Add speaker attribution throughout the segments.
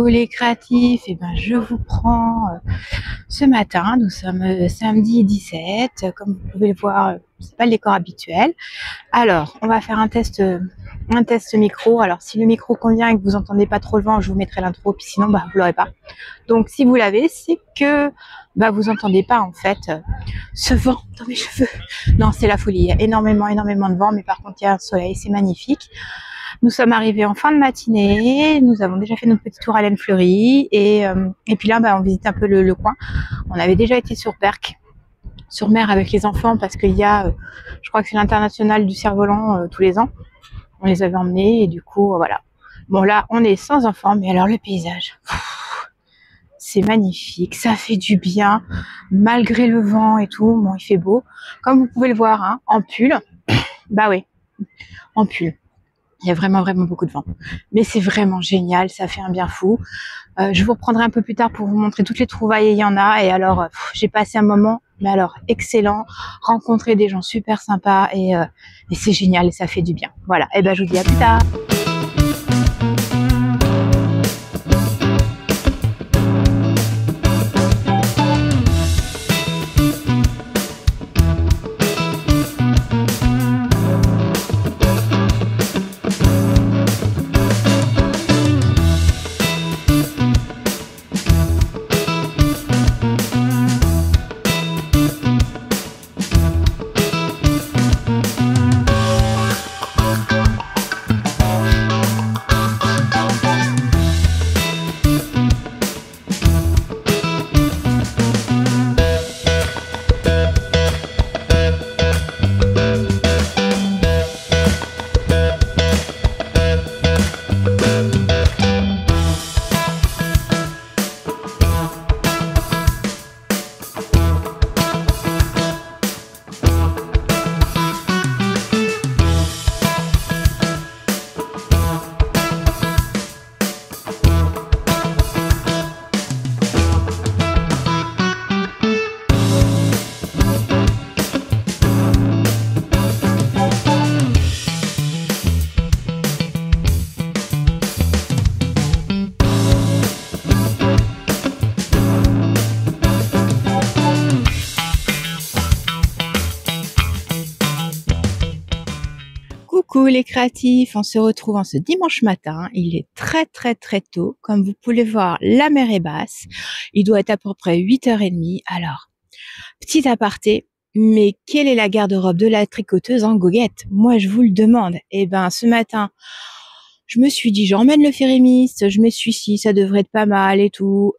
Speaker 1: Les créatifs, et ben je vous prends ce matin, nous sommes samedi 17, comme vous pouvez le voir, c'est pas le décor habituel. Alors, on va faire un test micro. Alors, si le micro convient et que vous entendez pas trop le vent, je vous mettrai l'intro, puis sinon, vous l'aurez pas. Donc, si vous l'avez, c'est que vous entendez pas en fait ce vent dans mes cheveux. Non, c'est la folie. Il y a énormément de vent, mais par contre, il y a un soleil, c'est magnifique. Nous sommes arrivés en fin de matinée, nous avons déjà fait notre petit tour à l'Aine Fleurie et puis là on visite un peu le coin. On avait déjà été sur Berck, sur mer avec les enfants parce qu'il y a, je crois que c'est l'international du cerf-volant tous les ans. On les avait emmenés et du coup voilà. Bon là on est sans enfants, mais alors le paysage, c'est magnifique, ça fait du bien malgré le vent et tout. Bon il fait beau, comme vous pouvez le voir hein, en pull, bah oui, en pull. Il y a vraiment beaucoup de vent. Mais c'est vraiment génial, ça fait un bien fou. Je vous reprendrai un peu plus tard pour vous montrer toutes les trouvailles, il y en a. Et alors, j'ai passé un moment, mais alors excellent. Rencontrer des gens super sympas et c'est génial et ça fait du bien. Voilà, et je vous dis à plus tard. Coucou les créatifs, on se retrouve en ce dimanche matin, il est très tôt, comme vous pouvez voir la mer est basse, il doit être à peu près 8h30, alors, petit aparté, mais quelle est la garde-robe de la tricoteuse en goguette? Moi je vous le demande, ce matin, je me suis dit j'emmène le férémiste, je me suis dit ça devrait être pas mal et tout,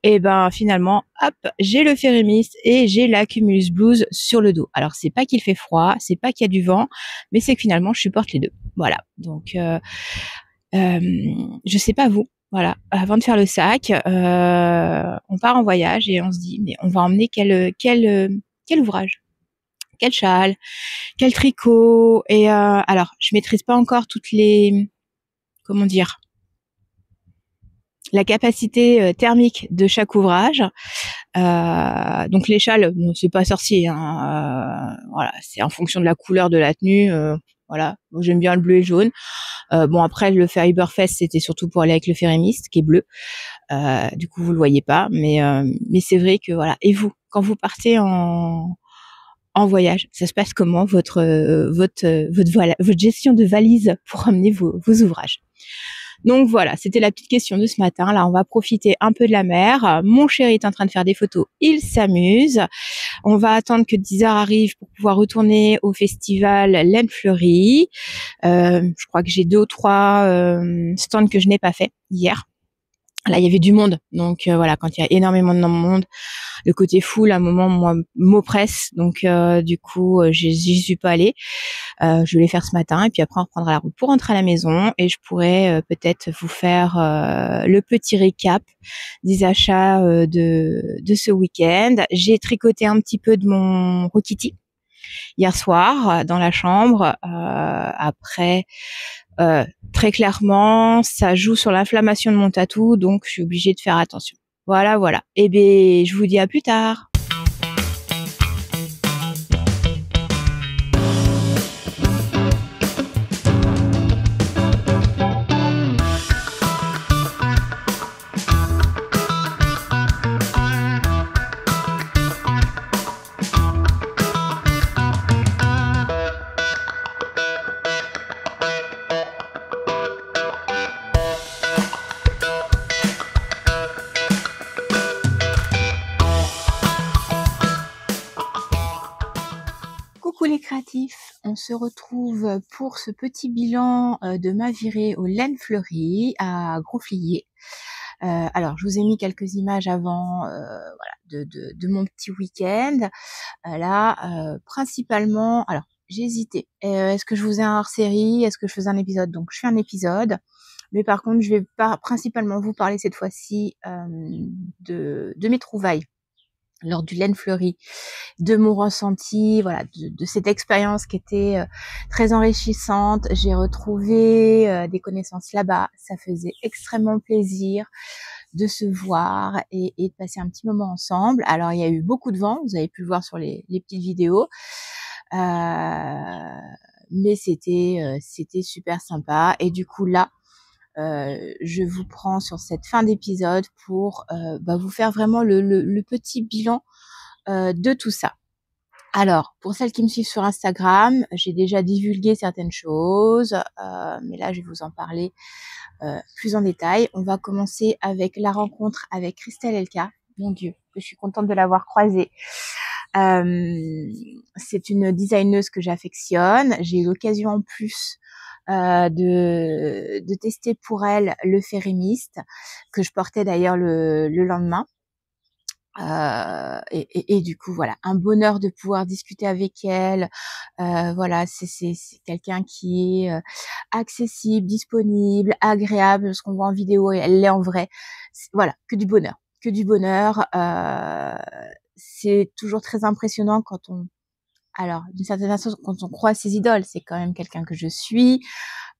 Speaker 1: finalement, hop, j'ai le férémiste et j'ai la Cumulus Blues sur le dos. Alors c'est pas qu'il fait froid, c'est pas qu'il y a du vent, mais c'est que finalement je supporte les deux. Voilà, donc je sais pas vous, voilà, avant de faire le sac, on part en voyage et on se dit mais on va emmener quel ouvrage, quel châle, quel tricot et alors je maîtrise pas encore toutes les, comment dire, la capacité thermique de chaque ouvrage. Donc les châles, bon, c'est pas sorcier, hein, voilà, c'est en fonction de la couleur de la tenue. Voilà, moi j'aime bien le bleu et le jaune. Bon après le Feriberfest c'était surtout pour aller avec le férémiste qui est bleu. Du coup vous le voyez pas, mais c'est vrai que voilà. Et vous, quand vous partez en voyage, ça se passe comment votre gestion de valise pour emmener vos ouvrages? Donc voilà, c'était la petite question de ce matin. Là, on va profiter un peu de la mer. Mon chéri est en train de faire des photos, il s'amuse. On va attendre que 10h arrive pour pouvoir retourner au festival l'Aine Fleurie. Je crois que j'ai 2 ou 3 stands que je n'ai pas fait hier. Là, il y avait du monde, donc voilà, quand il y a énormément de monde, le côté full, à un moment, moi, m'oppresse, donc du coup, j'y suis pas allée. Je vais les faire ce matin, et puis après, on reprendra la route pour rentrer à la maison, et je pourrais peut-être vous faire le petit récap des achats de ce week-end. J'ai tricoté un petit peu de mon Rokiti hier soir dans la chambre. Après, très clairement, ça joue sur l'inflammation de mon tatou, donc je suis obligée de faire attention. Voilà. Et je vous dis à plus tard. les créatifs, on se retrouve pour ce petit bilan de ma virée aux laines fleuries à Grosflier. Alors, je vous ai mis quelques images avant de mon petit week-end. Là, principalement, alors j'ai hésité. Est-ce que je faisais un hors-série? Est-ce que je faisais un épisode? Donc, je fais un épisode. Mais par contre, je vais principalement vous parler cette fois-ci de mes trouvailles lors du laine fleurie, de mon ressenti, voilà, de cette expérience qui était très enrichissante. J'ai retrouvé des connaissances là-bas. Ça faisait extrêmement plaisir de se voir et de passer un petit moment ensemble. Alors, il y a eu beaucoup de vent, vous avez pu le voir sur les petites vidéos. Mais c'était super sympa. Et du coup, là, je vous prends sur cette fin d'épisode pour vous faire vraiment le petit bilan de tout ça. Alors, pour celles qui me suivent sur Instagram, j'ai déjà divulgué certaines choses, mais là, je vais vous en parler plus en détail. On va commencer avec la rencontre avec Christelle Elka. Mon Dieu, je suis contente de l'avoir croisée. C'est une designeuse que j'affectionne. J'ai eu l'occasion en plus de tester pour elle le férémiste que je portais d'ailleurs le lendemain. Et du coup, voilà, un bonheur de pouvoir discuter avec elle. Voilà, c'est quelqu'un qui est accessible, disponible, agréable. Ce qu'on voit en vidéo, et elle l'est en vrai. Voilà, que du bonheur, que du bonheur. C'est toujours très impressionnant alors, d'une certaine façon, quand on croit ses idoles, c'est quand même quelqu'un que je suis.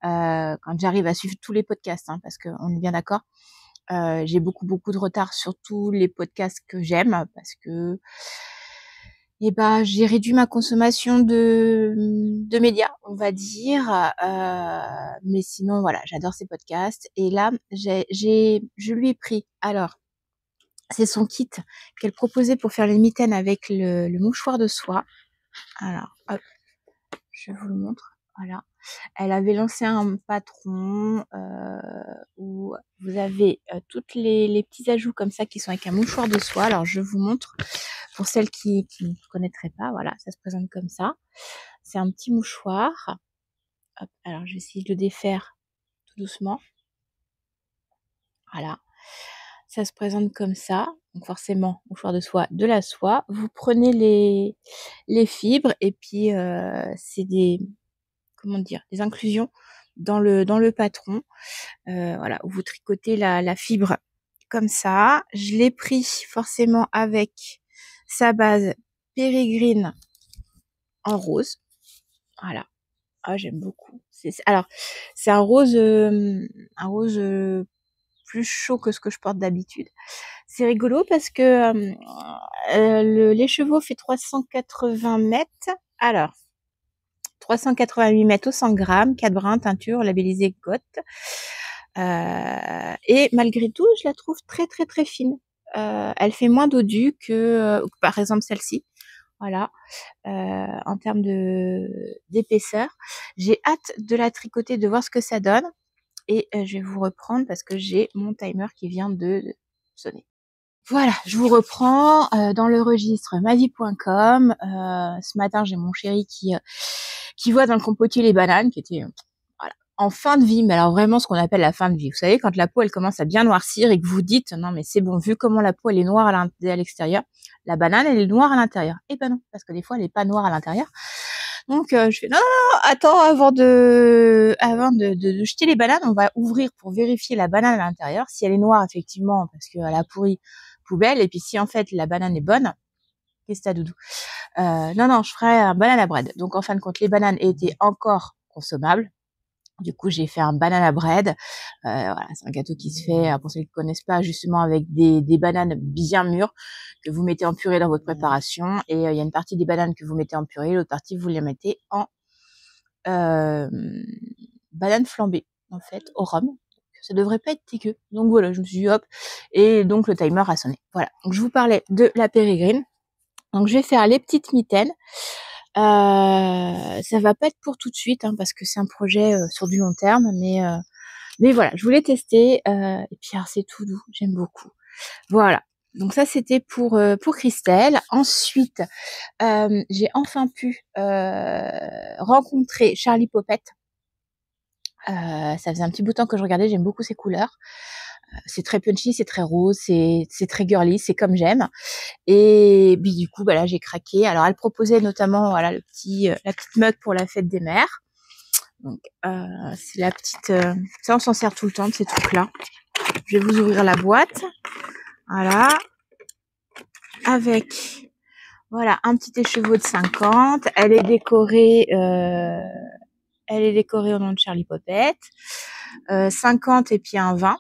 Speaker 1: Quand j'arrive à suivre tous les podcasts, hein, parce qu'on est bien d'accord. J'ai beaucoup de retard sur tous les podcasts que j'aime parce que j'ai réduit ma consommation de médias, on va dire. Mais sinon, voilà, j'adore ces podcasts. Et là, je lui ai pris. Alors, c'est son kit qu'elle proposait pour faire les mitaines avec le mouchoir de soie. Alors, hop, je vous le montre. Voilà. Elle avait lancé un patron où vous avez toutes les petits ajouts comme ça qui sont avec un mouchoir de soie. Alors, je vous montre pour celles qui ne connaîtraient pas. Voilà, ça se présente comme ça. C'est un petit mouchoir. Hop, alors, je vais essayer de le défaire tout doucement. Voilà. Ça se présente comme ça. Donc, forcément, mouchoir de soie, de la soie. Vous prenez les fibres et puis c'est des inclusions dans le patron. Voilà, où vous tricotez la fibre comme ça. Je l'ai pris forcément avec sa base Pérégrine en rose. Voilà. Ah, j'aime beaucoup. Alors, c'est un rose plus chaud que ce que je porte d'habitude. C'est rigolo parce que l'écheveau fait 380 mètres. Alors, 388 mètres au 100 grammes, 4 brins, teinture, labellisé GOT. Et malgré tout, je la trouve très fine. Elle fait moins dodu que par exemple celle-ci. Voilà, en termes d'épaisseur. J'ai hâte de la tricoter, de voir ce que ça donne. Et je vais vous reprendre parce que j'ai mon timer qui vient de sonner. Voilà, je vous reprends dans le registre mavie.com. Ce matin, j'ai mon chéri qui voit dans le compotier les bananes qui étaient en fin de vie, mais alors vraiment ce qu'on appelle la fin de vie. Vous savez, quand la peau elle commence à bien noircir et que vous dites non mais c'est bon, vu comment la peau elle est noire à l'extérieur, la banane elle est noire à l'intérieur. Eh ben non, parce que des fois elle est pas noire à l'intérieur. Donc je fais non, attends, avant de jeter les bananes, on va ouvrir pour vérifier la banane à l'intérieur. Si elle est noire effectivement parce qu'elle a pourri, poubelle. Et puis si en fait la banane est bonne, qu'est-ce que t'as doudou? Non, je ferai un banana bread. Donc en fin de compte, les bananes étaient encore consommables. Du coup, j'ai fait un banana bread. Voilà, c'est un gâteau qui se fait, pour ceux qui ne connaissent pas, justement avec des bananes bien mûres que vous mettez en purée dans votre préparation. Et il y a une partie des bananes que vous mettez en purée, l'autre partie vous les mettez en banane flambée, en fait, au rhum. Ça devrait pas être dégueu. Donc voilà, je me suis dit hop, et donc le timer a sonné. Voilà, donc je vous parlais de la Pérégrine. Donc je vais faire les petites mitaines. Ça va pas être pour tout de suite, hein, parce que c'est un projet sur du long terme, mais voilà, je voulais tester. Et puis alors, c'est tout doux, j'aime beaucoup. Voilà. Donc ça, c'était pour Christelle. Ensuite, j'ai enfin pu rencontrer Charlie Poppet. Ça faisait un petit bout de temps que je regardais, j'aime beaucoup ses couleurs. C'est très punchy, c'est très rose, c'est très girly, c'est comme j'aime. Et puis du coup, bah là, j'ai craqué. Alors, elle proposait notamment, voilà, la petite mug pour la fête des mères. Donc, c'est la petite... ça, on s'en sert tout le temps de ces trucs-là. Je vais vous ouvrir la boîte. Voilà. Avec, voilà, un petit écheveau de 50. Elle est décorée au nom de Charlie Poppet. 50 et puis un 20.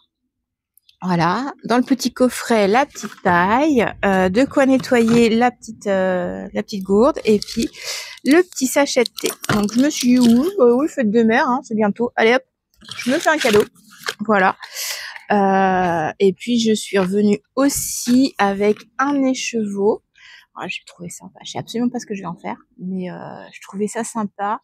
Speaker 1: Voilà. Dans le petit coffret, la petite taille, de quoi nettoyer la petite gourde et puis le petit sachet de thé. Donc je me suis dit oui, fête de mère, hein, c'est bientôt. Allez hop, je me fais un cadeau. Voilà. Et puis je suis revenue aussi avec un écheveau. Alors, j'ai trouvé sympa. Je sais absolument pas ce que je vais en faire, mais je trouvais ça sympa.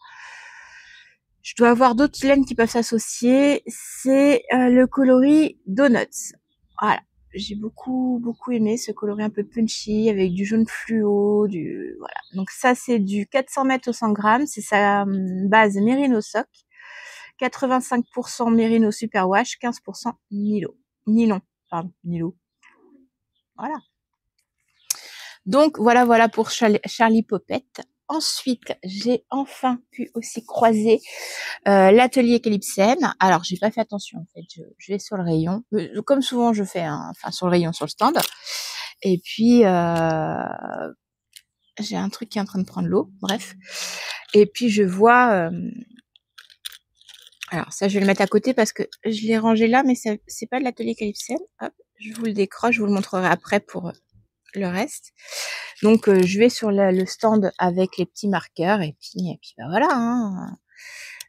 Speaker 1: Je dois avoir d'autres laines qui peuvent s'associer. C'est le coloris Donuts. Voilà. J'ai beaucoup aimé ce coloris un peu punchy avec du jaune fluo, voilà. Donc ça, c'est du 400 mètres au 100 grammes. C'est sa base Merino Sock. 85% Merino Superwash, 15% Nylon. Nylon. Voilà. Donc voilà pour Charlie Poppet. Ensuite, j'ai enfin pu aussi croiser l'atelier Calypsène. Alors, j'ai pas fait attention en fait. Je vais sur le rayon, comme souvent je fais, sur le rayon, sur le stand. Et puis j'ai un truc qui est en train de prendre l'eau. Bref. Et puis je vois. Alors ça, je vais le mettre à côté parce que je l'ai rangé là, mais c'est pas de l'atelier Calypsène. Hop, je vous le décroche, je vous le montrerai après pour le reste. Donc je vais sur le stand avec les petits marqueurs et puis bah voilà, hein.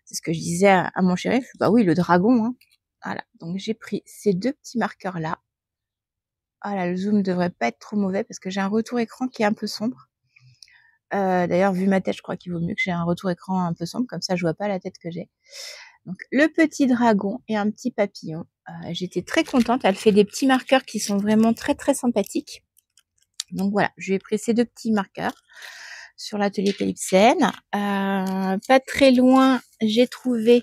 Speaker 1: C'est ce que je disais à mon chéri. Bah oui, le dragon, hein. Voilà. Donc j'ai pris ces deux petits marqueurs là. Voilà, le zoom devrait pas être trop mauvais parce que j'ai un retour écran qui est un peu sombre. D'ailleurs, vu ma tête, je crois qu'il vaut mieux que j'ai un retour écran un peu sombre, comme ça je vois pas la tête que j'ai. Donc le petit dragon et un petit papillon. J'étais très contente. Elle fait des petits marqueurs qui sont vraiment très très sympathiques. Donc voilà, je lui ai pris ces deux petits marqueurs sur l'atelier Calypsène. Pas très loin, j'ai trouvé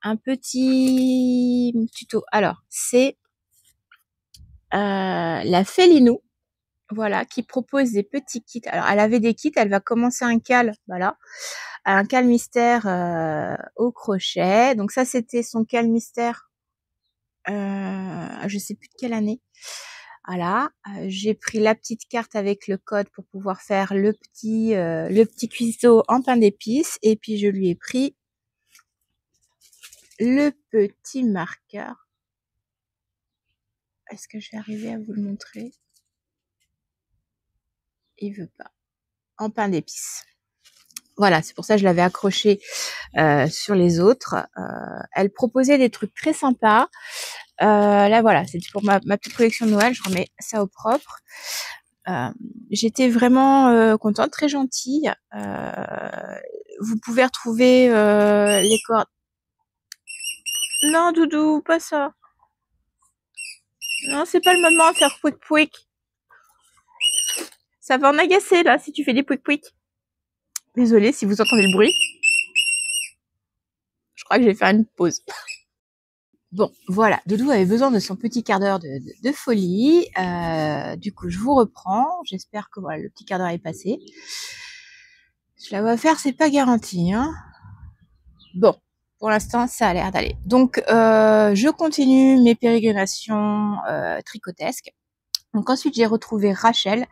Speaker 1: un petit tuto. Alors, c'est la Félinou, voilà, qui propose des petits kits. Alors, elle avait des kits, elle va commencer un cal, voilà, un cal mystère au crochet. Donc ça, c'était son cal mystère, je sais plus de quelle année. Voilà, j'ai pris la petite carte avec le code pour pouvoir faire le petit cuisseau en pain d'épices. Et puis, je lui ai pris le petit marqueur. Est-ce que je vais arriver à vous le montrer? Il veut pas. En pain d'épices. Voilà, c'est pour ça que je l'avais accroché sur les autres. Elle proposait des trucs très sympas. Là, voilà, c'est pour ma petite collection de Noël. Je remets ça au propre. J'étais vraiment contente, très gentille. Vous pouvez retrouver les cordes. Non, Doudou, pas ça. Non, c'est pas le moment à faire pouic pouic. Ça va en agacer, là, si tu fais des pouic pouic. Désolée si vous entendez le bruit. Je crois que je vais faire une pause. Bon, voilà, Doudou avait besoin de son petit quart d'heure de folie. Du coup, je vous reprends. J'espère que voilà, le petit quart d'heure est passé. Je la vois faire, c'est pas garanti, hein. Bon, pour l'instant, ça a l'air d'aller. Donc, je continue mes pérégrinations tricotesques. Donc ensuite, j'ai retrouvé Rachel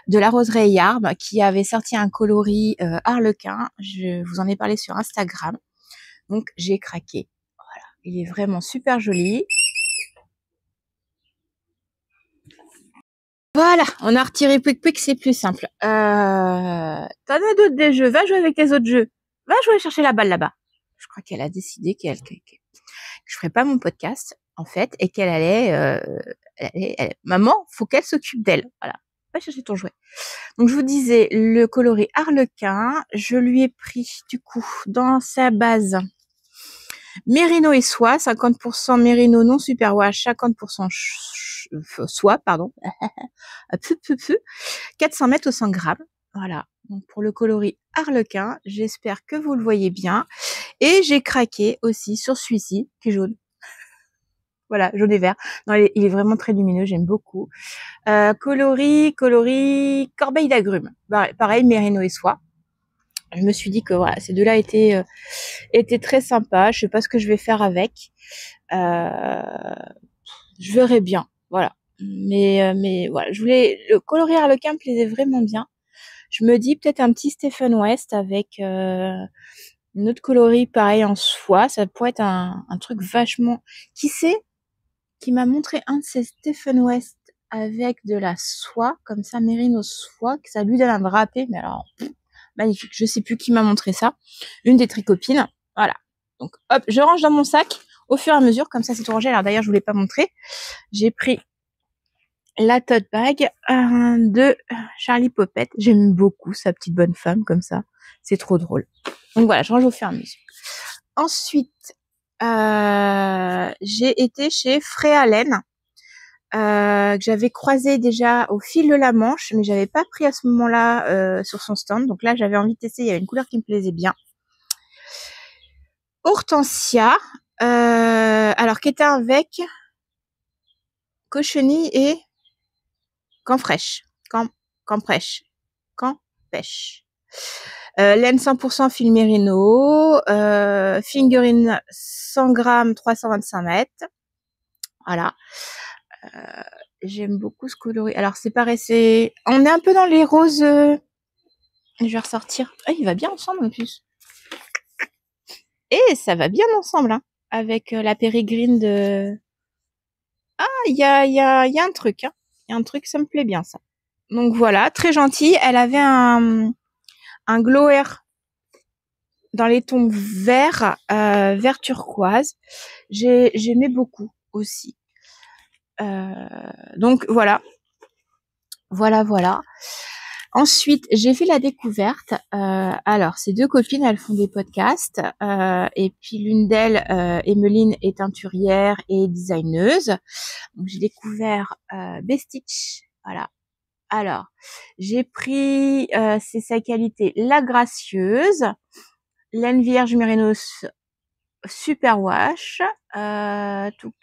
Speaker 1: de la Roseraie Yarb qui avait sorti un coloris harlequin. Je vous en ai parlé sur Instagram. Donc, j'ai craqué. Voilà, il est vraiment super joli. Voilà, on a retiré Pouic Pouic, c'est plus simple. T'en as d'autres des jeux, va jouer avec les autres jeux. Va jouer chercher la balle là-bas. Je crois qu'elle a décidé que je ferais pas mon podcast, en fait, et qu'elle allait... maman, faut qu'elle s'occupe d'elle. Voilà, va chercher ton jouet. Donc, je vous disais, le coloris harlequin, je lui ai pris, du coup, dans sa base, Mérino et soie, 50% mérino non superwash, 50% soie, pardon. 400 mètres au 100 grammes. Voilà. Donc pour le coloris harlequin, j'espère que vous le voyez bien. Et j'ai craqué aussi sur celui-ci, qui est jaune. Voilà, jaune et vert. Non, il est vraiment très lumineux, j'aime beaucoup. Coloris, corbeille d'agrumes. Pareil, mérino et soie. Je me suis dit que voilà, ces deux-là étaient très sympas. Je sais pas ce que je vais faire avec. Je verrai bien. Voilà. Mais voilà, le coloris harlequin me plaisait vraiment bien. Je me dis peut-être un petit Stephen West avec une autre coloris pareil en soie. Ça pourrait être un truc vachement... Qui sait qui m'a montré un de ces Stephen West avec de la soie, comme ça, mérino soie, que ça lui donne un drapé. Mais alors, magnifique. Je sais plus qui m'a montré ça. Une des tricopines. Voilà. Donc, hop, je range dans mon sac au fur et à mesure. Comme ça, c'est tout rangé. Alors d'ailleurs, je vous l'ai pas montré. J'ai pris la tote bag de Charlie Poppet. J'aime beaucoup sa petite bonne femme comme ça. C'est trop drôle. Donc voilà, je range au fur et à mesure. Ensuite, j'ai été chez Freya Laine, que j'avais croisé déjà au fil de la Manche, mais j'avais pas pris à ce moment-là sur son stand. Donc là, j'avais envie de tester. Il y avait une couleur qui me plaisait bien. Hortensia, alors qui était avec cochenille et camfrèche. Camprèche. Campèche. Laine 100% fil mérino, fingering 100 grammes, 325 mètres. Voilà. J'aime beaucoup ce coloris. Alors c'est pareil, on est un peu dans les roses. Je vais ressortir. Ah, il va bien ensemble en plus. Et ça va bien ensemble, hein, avec la pérégrine de... Ah, il y a un truc, hein. Il y a un truc, ça me plaît bien ça. Donc voilà, très gentille. Elle avait un glow air dans les tons verts, vert turquoise. J'aimais beaucoup aussi. Donc voilà. Voilà. Ensuite, j'ai fait la découverte. Alors, ces deux copines, elles font des podcasts. Et puis l'une d'elles, Emeline, est teinturière et designeuse. Donc j'ai découvert Bestitch. Voilà. Alors, j'ai pris, c'est sa qualité, la gracieuse, laine vierge mérinos superwash, touk.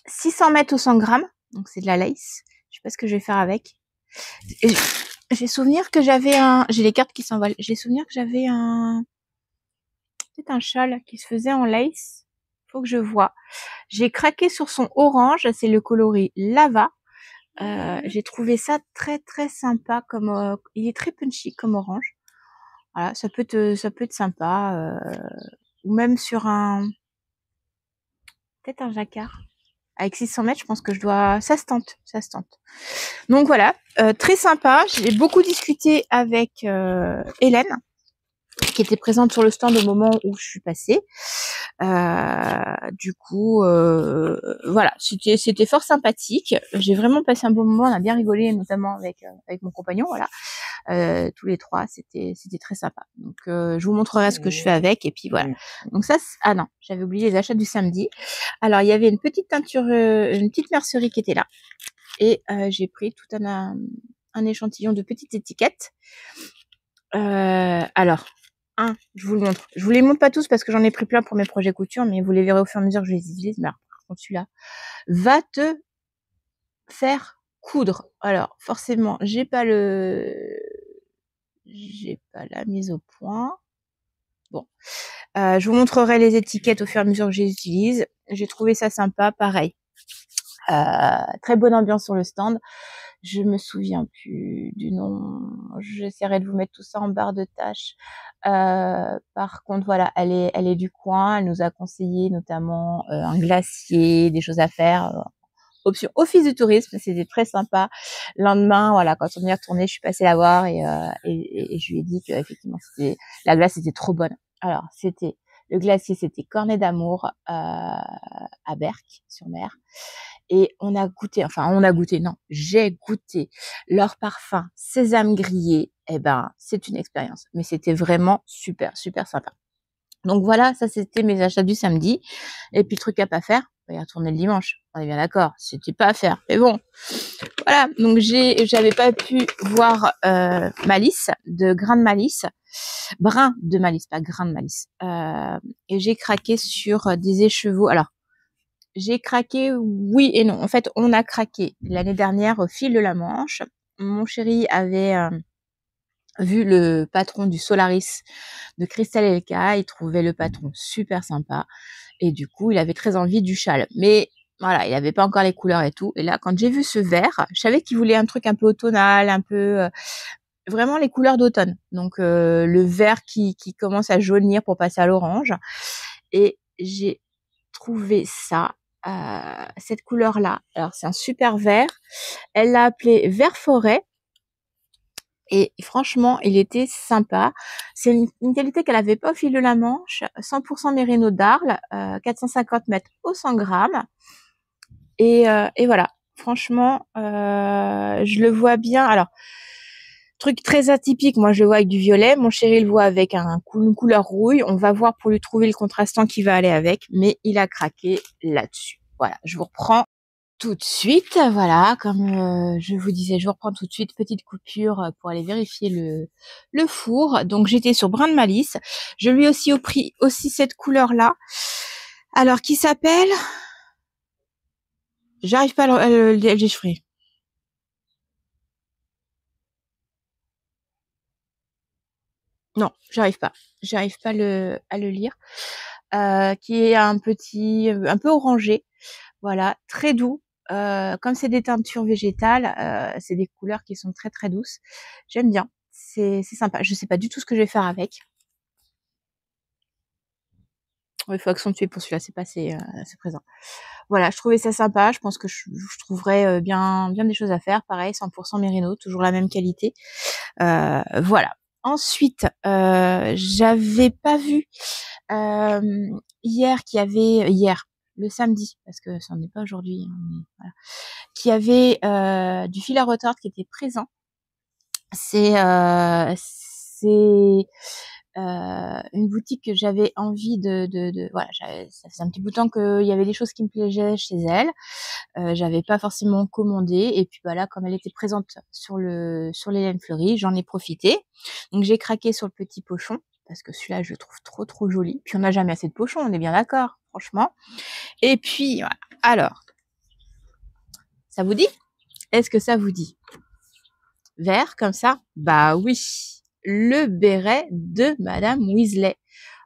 Speaker 1: 600 mètres au 100 grammes, donc c'est de la lace. Je sais pas ce que je vais faire avec. J'ai souvenir que j'avais j'ai les cartes qui s'envolent. J'ai souvenir que j'avais peut-être un châle qui se faisait en lace. Faut que je vois. J'ai craqué sur son orange, c'est le coloris Lava. J'ai trouvé ça très très sympa comme il est très punchy comme orange. Voilà, ça peut être sympa ou même sur peut-être un jacquard. Avec 600 mètres, je pense que ça se tente. Donc voilà, très sympa. J'ai beaucoup discuté avec Hélène, qui était présente sur le stand au moment où je suis passée. Du coup, voilà, c'était fort sympathique. J'ai vraiment passé un bon moment. On a bien rigolé, notamment avec mon compagnon. Voilà, tous les trois, c'était très sympa. Donc, je vous montrerai ce que je fais avec. Et puis voilà. Donc ça, ah non, j'avais oublié les achats du samedi. Alors, il y avait une petite teinture, une petite mercerie qui était là. Et j'ai pris tout un échantillon de petites étiquettes. Alors, je vous le montre. Je vous les montre pas tous parce que j'en ai pris plein pour mes projets couture, mais vous les verrez au fur et à mesure que je les utilise. Mais alors, par contre, celui-là va te faire coudre. Alors, forcément, j'ai pas la mise au point. Bon, je vous montrerai les étiquettes au fur et à mesure que je les utilise. J'ai trouvé ça sympa, pareil. Très bonne ambiance sur le stand. Je me souviens plus du nom. J'essaierai de vous mettre tout ça en barre de tâches. Par contre, voilà, elle est du coin. Elle nous a conseillé notamment un glacier, des choses à faire. Option office du tourisme, c'était très sympa. Le lendemain, voilà, quand on y est retourné, je suis passée la voir et je lui ai dit que effectivement, la glace était trop bonne. Alors, le glacier, c'était Cornet d'Amour à Berck sur Mer. Et on a goûté, non, j'ai goûté leur parfum sésame grillé. Eh ben, c'est une expérience. Mais c'était vraiment super, super sympa. Donc voilà, ça c'était mes achats du samedi. Et puis le truc à pas faire, y retourner le dimanche. On est bien d'accord, c'était pas à faire. Mais bon, voilà. Donc j'avais pas pu voir Malice, de grain de malice, brin de malice, pas grain de malice. Et j'ai craqué sur des écheveaux. Alors j'ai craqué, oui et non. En fait, on a craqué l'année dernière au fil de la Manche. Mon chéri avait vu le patron du Solaris de Christelle Elka, il trouvait le patron super sympa et du coup, il avait très envie du châle. Mais voilà, il avait pas encore les couleurs et tout. Et là, quand j'ai vu ce vert, je savais qu'il voulait un truc un peu automnal, un peu vraiment les couleurs d'automne. Donc le vert qui commence à jaunir pour passer à l'orange. Et j'ai trouvé ça, cette couleur-là. Alors c'est un super vert. Elle l'a appelé vert forêt. Et franchement, il était sympa. C'est une qualité qu'elle avait pas au fil de la Manche. 100% mérino d'Arles, 450 mètres au 100 grammes. Et voilà. Franchement, je le vois bien. Alors, truc très atypique. Moi, je le vois avec du violet. Mon chéri le voit avec une couleur rouille. On va voir pour lui trouver le contrastant qui va aller avec. Mais il a craqué là-dessus. Voilà. Je vous reprends tout de suite, voilà, comme je vous disais, je vous reprends tout de suite, petite coupure pour aller vérifier le four. Donc j'étais sur brin de malice. Je lui ai aussi pris aussi cette couleur-là. Alors, qui s'appelle... J'arrive pas à le déchiffrer. Non, j'arrive pas. J'arrive pas à le lire. Qui est un peu orangé. Voilà, très doux. Comme c'est des teintures végétales, c'est des couleurs qui sont très très douces. J'aime bien. C'est sympa. Je sais pas du tout ce que je vais faire avec. Il faut accentuer pour celui-là, c'est pas assez présent. Voilà, je trouvais ça sympa. Je pense que je trouverais bien des choses à faire. Pareil, 100% mérino, toujours la même qualité. Voilà. Ensuite, j'avais pas vu hier le samedi, parce que ça n'en est pas aujourd'hui, hein, mais voilà, qui avait du fil à retordre qui était présent. C'est une boutique que j'avais envie voilà, ça faisait un petit bout de temps qu'il y avait des choses qui me plaisaient chez elle. J'avais pas forcément commandé et puis voilà, comme elle était présente sur les laines fleuries, j'en ai profité. Donc j'ai craqué sur le petit pochon parce que celui-là je le trouve trop trop joli. Puis on n'a jamais assez de pochons, on est bien d'accord, franchement. Et puis voilà. Alors, ça vous dit? Est-ce que ça vous dit? Vert comme ça? Bah oui, le béret de Madame Weasley.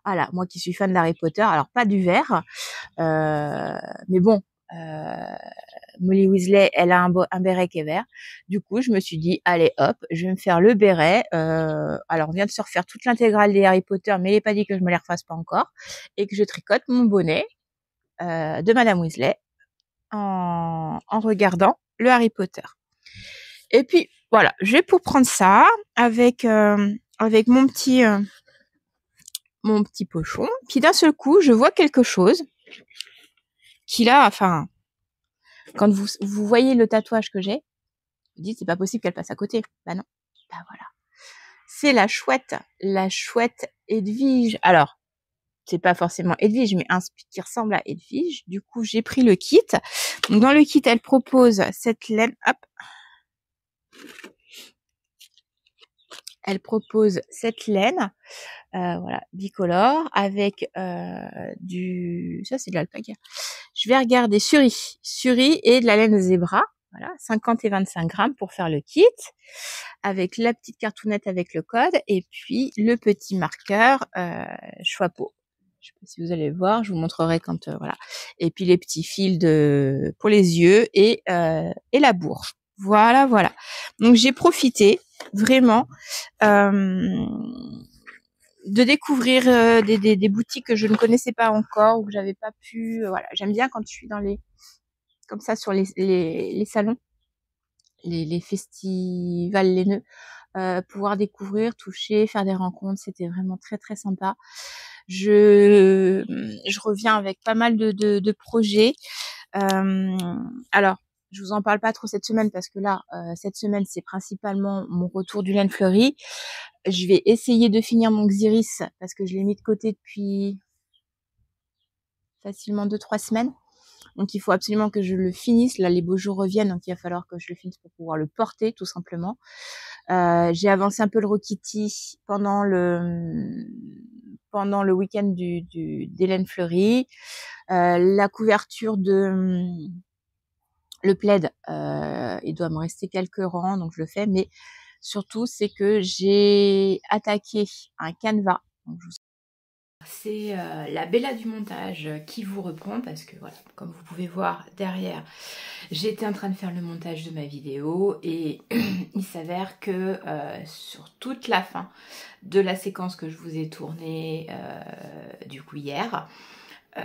Speaker 1: Voilà, moi qui suis fan d'Harry Potter, alors pas du vert, mais bon, Molly Weasley, elle a un béret qui est vert. Du coup, je me suis dit, allez hop, je vais me faire le béret. Alors, on vient de se refaire toute l'intégrale des Harry Potter, mais il n'est pas dit que je me les refasse pas encore, et que je tricote mon bonnet de Madame Weasley en regardant le Harry Potter. Et puis voilà, je vais pour prendre ça avec mon petit pochon. Puis d'un seul coup, je vois quelque chose qui là, enfin, quand vous voyez le tatouage que j'ai, vous dites c'est pas possible qu'elle passe à côté. Bah non, bah voilà. C'est la chouette Edwige. Alors, c'est pas forcément Edwige, mais un qui ressemble à Edwige. Du coup, j'ai pris le kit. Donc dans le kit, elle propose cette laine. Hop. Elle propose cette laine, voilà, bicolore, avec ça c'est de l'alpaga. Je vais regarder Suri et de la laine zébra, voilà, 50 et 25 grammes pour faire le kit, avec la petite cartoonette avec le code, et puis le petit marqueur choix peau. Je sais pas si vous allez voir, je vous montrerai quand voilà. Et puis les petits fils pour les yeux et la bourre. Voilà, voilà. Donc j'ai profité vraiment de découvrir des boutiques que je ne connaissais pas encore ou que j'avais pas pu. Voilà, j'aime bien quand je suis comme ça sur les salons, les festivals laineux, pouvoir découvrir, toucher, faire des rencontres. C'était vraiment très très sympa. Je reviens avec pas mal de projets. Alors, je vous en parle pas trop cette semaine parce que là, cette semaine, c'est principalement mon retour du laine fleurie. Je vais essayer de finir mon Xiris parce que je l'ai mis de côté depuis facilement 2-3 semaines. Donc, il faut absolument que je le finisse. Là, les beaux jours reviennent, donc il va falloir que je le finisse pour pouvoir le porter, tout simplement. J'ai avancé un peu le Rokiti pendant le week-end des laines fleuries. La couverture de le plaid, il doit me rester quelques rangs, donc je le fais. Mais surtout, c'est que j'ai attaqué un canevas. C'est la Bella du montage qui vous reprend parce que voilà, comme vous pouvez voir derrière, j'étais en train de faire le montage de ma vidéo et il s'avère que sur toute la fin de la séquence que je vous ai tournée du coup hier, il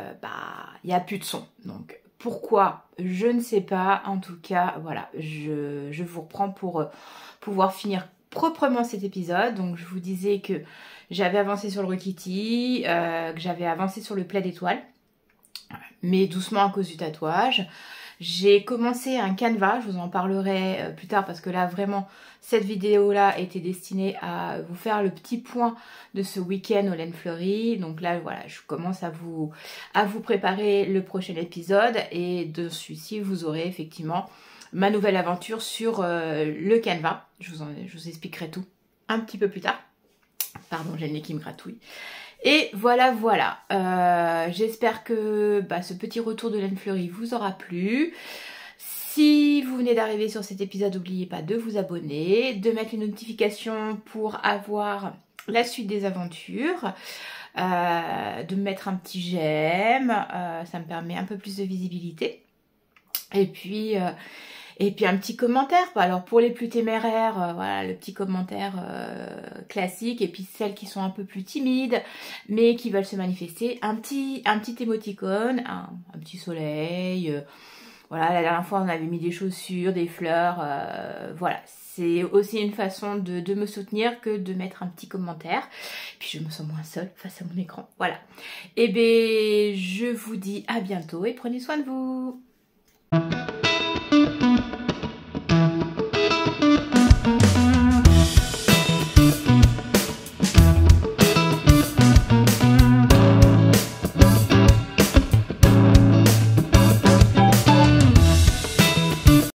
Speaker 1: n'y a plus de son. Donc pourquoi? Je ne sais pas. En tout cas, voilà, je vous reprends pour pouvoir finir proprement cet épisode. Donc je vous disais que j'avais avancé sur le Rokiti, que j'avais avancé sur le plaid étoile, mais doucement à cause du tatouage. J'ai commencé un canevas, je vous en parlerai plus tard parce que là vraiment cette vidéo là était destinée à vous faire le petit point de ce week-end aux laines fleuries. Donc là voilà, je commence à vous préparer le prochain épisode et de celui-ci vous aurez effectivement ma nouvelle aventure sur le canevas. Je vous expliquerai tout un petit peu plus tard. Pardon, j'ai le nez qui me gratouille. Et voilà, j'espère que ce petit retour de laine fleurie vous aura plu. Si vous venez d'arriver sur cet épisode, n'oubliez pas de vous abonner, de mettre les notifications pour avoir la suite des aventures, de mettre un petit j'aime, ça me permet un peu plus de visibilité. Et puis un petit commentaire. Alors pour les plus téméraires, voilà, le petit commentaire classique. Et puis celles qui sont un peu plus timides, mais qui veulent se manifester, un petit émoticône, un petit soleil. Voilà, la dernière fois on avait mis des chaussures, des fleurs. Voilà, c'est aussi une façon de me soutenir que de mettre un petit commentaire. Puis je me sens moins seule face à mon écran. Voilà. Et bien, je vous dis à bientôt et prenez soin de vous.